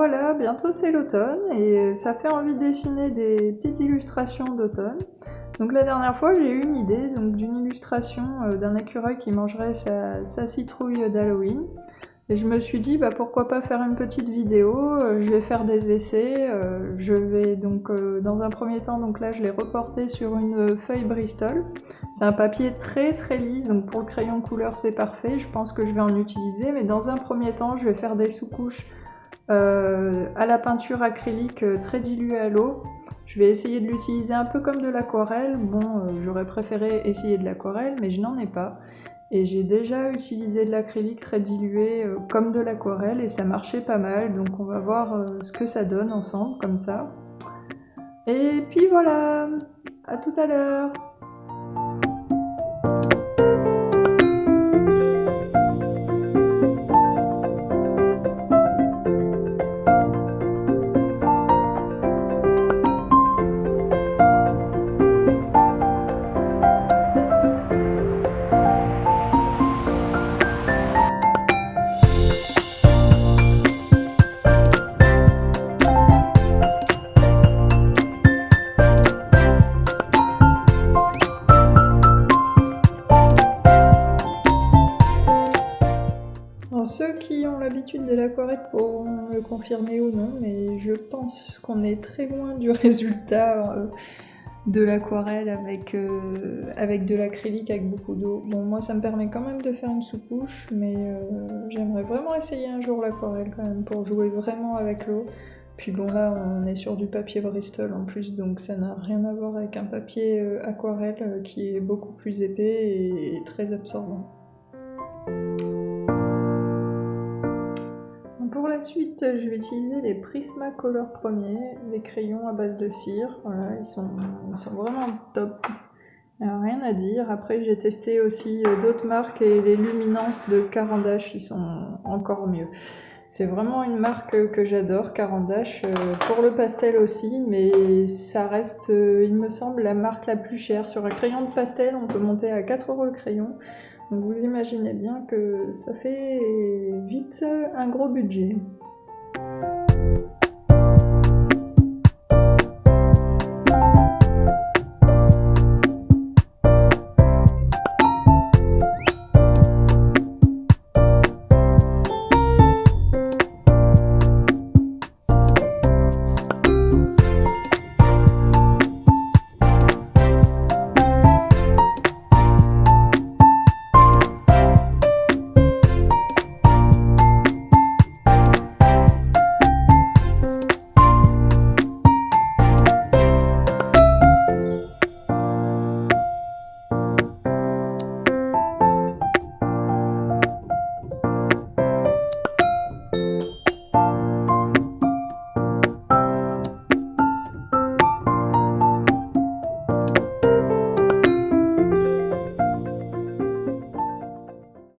voilà, bientôt c'est l'automne et ça fait envie de dessiner des petites illustrations d'automne. Donc la dernière fois j'ai eu une idée d'une illustration d'un écureuil qui mangerait sa citrouille d'Halloween. Et je me suis dit pourquoi pas faire une petite vidéo, je vais faire des essais, je vais donc dans un premier temps, donc là je l'ai reporté sur une feuille Bristol. C'est un papier très très lisse, donc pour le crayon couleur c'est parfait, je pense que je vais en utiliser, mais dans un premier temps je vais faire des sous-couches à la peinture acrylique très diluée à l'eau. Je vais essayer de l'utiliser un peu comme de l'aquarelle. Bon, j'aurais préféré essayer de l'aquarelle, mais je n'en ai pas. Et j'ai déjà utilisé de l'acrylique très dilué comme de l'aquarelle et ça marchait pas mal. Donc on va voir ce que ça donne ensemble comme ça. Et puis voilà, à tout à l'heure. Alors, ceux qui ont l'habitude de l'aquarelle pourront me confirmer ou non, mais je pense qu'on est très loin du résultat de l'aquarelle avec de l'acrylique avec beaucoup d'eau. Bon, moi ça me permet quand même de faire une sous-couche, mais j'aimerais vraiment essayer un jour l'aquarelle quand même pour jouer vraiment avec l'eau. Puis bon, là on est sur du papier Bristol en plus, donc ça n'a rien à voir avec un papier aquarelle qui est beaucoup plus épais et très absorbant. Pour la suite, je vais utiliser les Prismacolor premiers, des crayons à base de cire. Voilà, ils sont vraiment top. Alors, rien à dire. Après, j'ai testé aussi d'autres marques et les luminances de Caran d'Ache, ils sont encore mieux. C'est vraiment une marque que j'adore, Caran d'Ache, pour le pastel aussi, mais ça reste, il me semble, la marque la plus chère. Sur un crayon de pastel, on peut monter à 4 € le crayon. Donc vous imaginez bien que ça fait vite un gros budget.